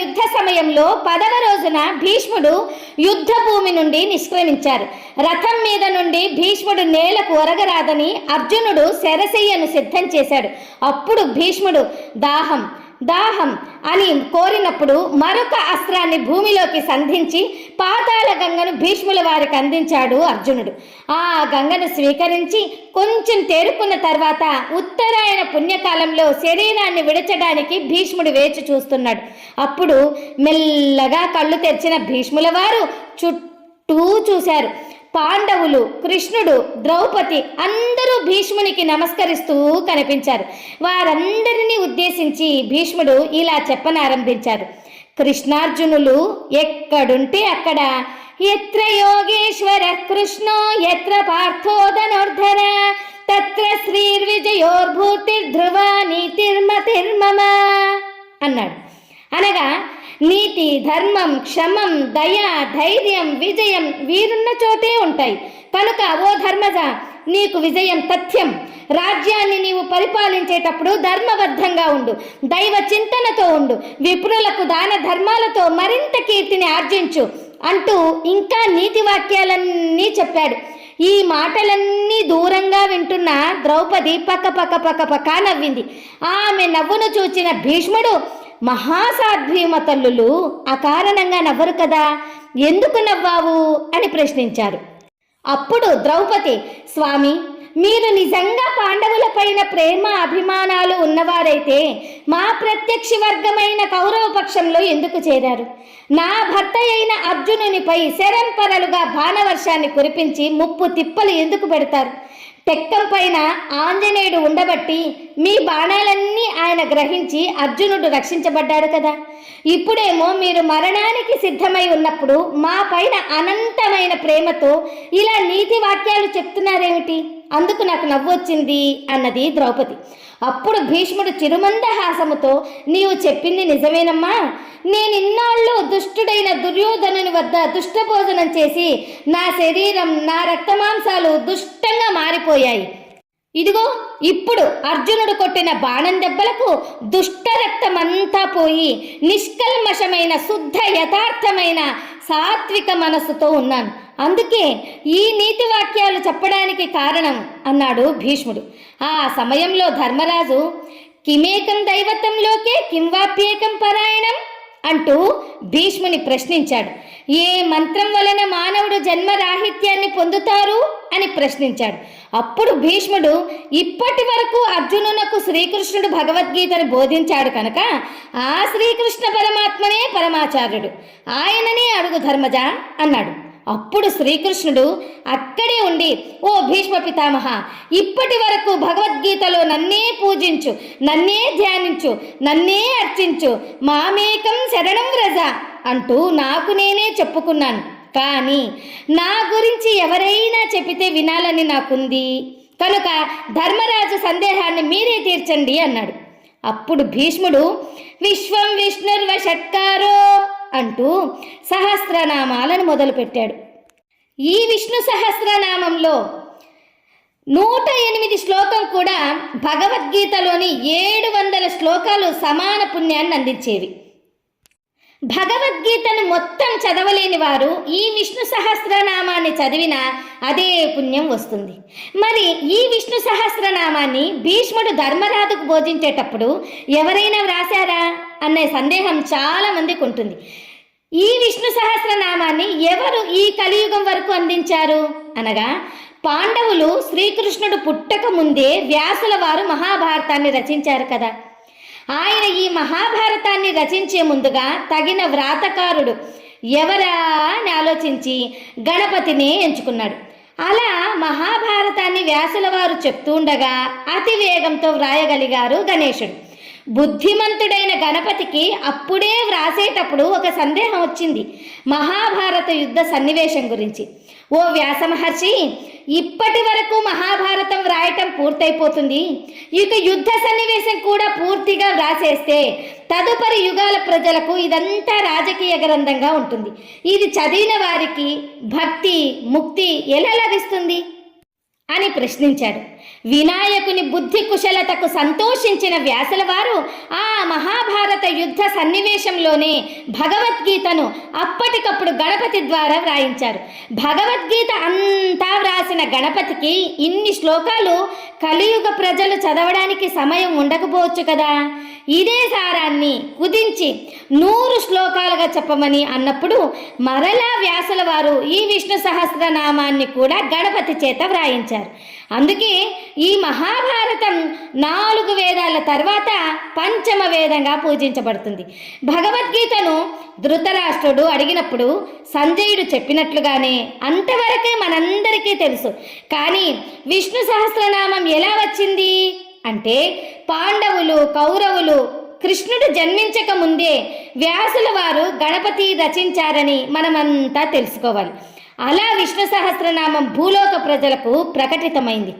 యుద్ధ సమయంలో 10వ రోజున భీష్ముడు యుద్ధ భూమి నుండి నిష్క్రమించారు. రథం మీద నుండి భీష్ముడు నేలకు ఒరగరాదని అర్జునుడు శరశయ్యను సిద్ధం చేశాడు. అప్పుడు భీష్ముడు దాహం దాహం అని కోరినప్పుడు మరొక అస్త్రాన్ని భూమిలోకి సంధించి పాతాళ గంగను భీష్ముల వారికి అందించాడు అర్జునుడు. ఆ గంగను స్వీకరించి కొంచెం తేరుకున్న తర్వాత ఉత్తరాయణ పుణ్యకాలంలో శరీరాన్ని విడచడానికి భీష్ముడు వేచి చూస్తున్నాడు. అప్పుడు మెల్లగా కళ్ళు తెరిచిన భీష్ముల వారు చుట్టూ చూశారు. పాండవులు, కృష్ణుడు, ద్రౌపది అందరూ భీష్మునికి నమస్కరిస్తూ కనిపించారు. వారందరినీ ఉద్దేశించి భీష్ముడు ఇలా చెప్పనారంభించారు. కృష్ణార్జునులు ఎక్కడుంటే అక్కడ ఎత్ర యోగేశ్వర కృష్ణో ఎత్ర పార్థో ధనుర్ధర తత్ర శ్రీర్విజయోర్భూతిర్ధ్రువ నీతిర్మతిర్మమ అన్నాడు. అనగా నీతి, ధర్మం, క్షమం, దయ, ధైర్యం, విజయం వీరున్న చోటే ఉంటాయి. కనుక ఓ ధర్మజ, నీకు విజయం తథ్యం. రాజ్యాన్ని నీవు పరిపాలించేటప్పుడు ధర్మబద్ధంగా ఉండు, దైవ చింతనతో ఉండు, విప్రులకు దాన ధర్మాలతో మరింత కీర్తిని ఆర్జించు అంటూ ఇంకా నీతి వాక్యాలన్నీ చెప్పాడు. ఈ మాటలన్నీ దూరంగా వింటున్న ద్రౌపది పక్క నవ్వింది. ఆమె నవ్వును చూచిన భీష్ముడు, మహాసాధ్వీమ తల్లులు అకారణంగా నవ్వరు కదా, ఎందుకు నవ్వావు అని ప్రశ్నించారు. అప్పుడు ద్రౌపది, స్వామి, మీరు నిజంగా పాండవుల పైన ప్రేమ అభిమానాలు ఉన్నవారైతే మా ప్రత్యక్షి వర్గమైన కౌరవ పక్షంలో ఎందుకు చేరారు? నా భర్త అయిన అర్జునునిపై శరంపరలుగా బాణవర్షాన్ని కురిపించి ముప్పు తిప్పలు ఎందుకు పెడతారు? టెక్కం పైన ఆంజనేయుడు ఉండబట్టి మీ బాణాలన్నీ ఆయన గ్రహించి అర్జునుడు రక్షించబడ్డాడు కదా. ఇప్పుడేమో మీరు మరణానికి సిద్ధమై ఉన్నప్పుడు మా పైన అనంతమైన ప్రేమతో ఇలా నీతి వాక్యాలు చెప్తున్నారేమిటి? అందుకు నాకు నవ్వొచ్చింది అన్నది ద్రౌపది. అప్పుడు భీష్ముడు చిరుమందహాసముతో, నీవు చెప్పింది నిజమేనమ్మా. నేనిన్నాళ్ళు దుష్టుడైన దుర్యోధనుని వద్ద దుష్టభోజనం చేసి నా శరీరం, నా రక్తమాంసాలు దుష్టంగా మారిపోయాయి. ఇదిగో ఇప్పుడు అర్జునుడు కొట్టిన బాణం దెబ్బలకు దుష్ట రక్తమంతా పోయి నిష్కల్మషమైన శుద్ధ యథార్థమైన సాత్విక మనస్సుతో ఉన్నాను. అందుకే ఈ నీతి వాక్యాలు చెప్పడానికి కారణం అన్నాడు భీష్ముడు. ఆ సమయంలో ధర్మరాజు, కిమేకం దైవతంలోకే కింవాప్యేకం పరాయణం అంటూ భీష్ముని ప్రశ్నించాడు. ఏ మంత్రం వలన మానవుడు జన్మరాహిత్యాన్ని పొందుతారు అని ప్రశ్నించాడు. అప్పుడు భీష్ముడు, ఇప్పటి వరకు అర్జునునకు శ్రీకృష్ణుడు భగవద్గీతను బోధించాడు కనుక ఆ శ్రీకృష్ణ పరమాత్మనే పరమాచార్యుడు, ఆయననే అడుగు ధర్మజ అన్నాడు. అప్పుడు శ్రీకృష్ణుడు అక్కడే ఉండి, ఓ భీష్మ పితామహ, ఇప్పటి వరకు భగవద్గీతలో నన్నే పూజించు, నన్నే ధ్యానించు, నన్నే అర్చించు, మామేకం శరణం వ్రజ అంటూ నాకు నేనే చెప్పుకున్నాను. కానీ నా గురించి ఎవరైనా చెప్పితే వినాలని నాకుంది కనుక ధర్మరాజు సందేహాన్ని మీరే తీర్చండి అన్నాడు. అప్పుడు భీష్ముడు, విశ్వం విష్ణుర్వ షట్కారో అంటూ సహస్రనామాలను మొదలుపెట్టాడు. ఈ విష్ణు సహస్రనామంలో 108 శ్లోకం కూడా భగవద్గీతలోని 700 శ్లోకాలు సమాన పుణ్యాన్ని అందించేవి. భగవద్గీతను మొత్తం చదవలేని వారు ఈ విష్ణు సహస్రనామాన్ని చదివినా అదే పుణ్యం వస్తుంది. మరి ఈ విష్ణు సహస్రనామాన్ని భీష్ముడు ధర్మరాజుకు బోధించేటప్పుడు ఎవరైనా వ్రాసారా అనే సందేహం చాలా మందికి ఉంటుంది. ఈ విష్ణు సహస్రనామాన్ని ఎవరు ఈ కలియుగం వరకు అందించారు అనగా, పాండవులు శ్రీకృష్ణుడు పుట్టక ముందే వ్యాసుల వారు మహాభారతాన్ని రచించారు కదా. ఆయన ఈ మహాభారతాన్ని రచించే ముందుగా తగిన వ్రాతకారుడు ఎవరా అని ఆలోచించి గణపతినే ఎంచుకున్నాడు. అలా మహాభారతాన్ని వ్యాసుల వారు చెప్తూ ఉండగా అతి వేగంతో వ్రాయగలిగారు గణేశుడు. బుద్ధిమంతుడైన గణపతికి అప్పుడే వ్రాసేటప్పుడు ఒక సందేహం వచ్చింది మహాభారత యుద్ధ సన్నివేశం గురించి. ఓ వ్యాస మహర్షి, ఇప్పటి వరకు మహాభారతం వ్రాయటం పూర్తయిపోతుంది, ఇక యుద్ధ సన్నివేశం కూడా పూర్తిగా వ్రాసేస్తే తదుపరి యుగాల ప్రజలకు ఇదంతా రాజకీయ గ్రంథంగా ఉంటుంది. ఇది చదివిన వారికి భక్తి, ముక్తి ఎలా లభిస్తుంది అని ప్రశ్నించాడు. వినాయకుని బుద్ధి కుశలతకు సంతోషించిన వ్యాసుల వారు ఆ మహాభారత యుద్ధ సన్నివేశంలోనే భగవద్గీతను అప్పటికప్పుడు గణపతి ద్వారా వ్రాయించారు. భగవద్గీత అంతా వ్రాసిన గణపతికి ఇన్ని శ్లోకాలు కలియుగ ప్రజలు చదవడానికి సమయం ఉండకపోవచ్చు కదా. ఇదే సారాన్ని కుదించి 100 శ్లోకాలుగా చెప్పమని అన్నప్పుడు మరలా వ్యాసుల వారు ఈ విష్ణు సహస్రనామాన్ని కూడా గణపతి చేత వ్రాయించారు. అందుకే ఈ మహాభారతం 4 వేదాల తర్వాత పంచమ వేదంగా పూజించబడుతుంది. భగవద్గీతను ధృతరాష్ట్రుడు అడిగినప్పుడు సంజయుడు చెప్పినట్లుగానే అంతవరకే మనందరికీ తెలుసు. కానీ విష్ణు సహస్రనామం ఎలా వచ్చింది అంటే పాండవులు, కౌరవులు కృష్ణుడు జన్మించక ముందే వ్యాసుల వారు గణపతి రచించారని మనమంతా తెలుసుకోవాలి. అలా విష్ణు సహస్రనామం భూలోక ప్రజలకు ప్రకటితమైంది.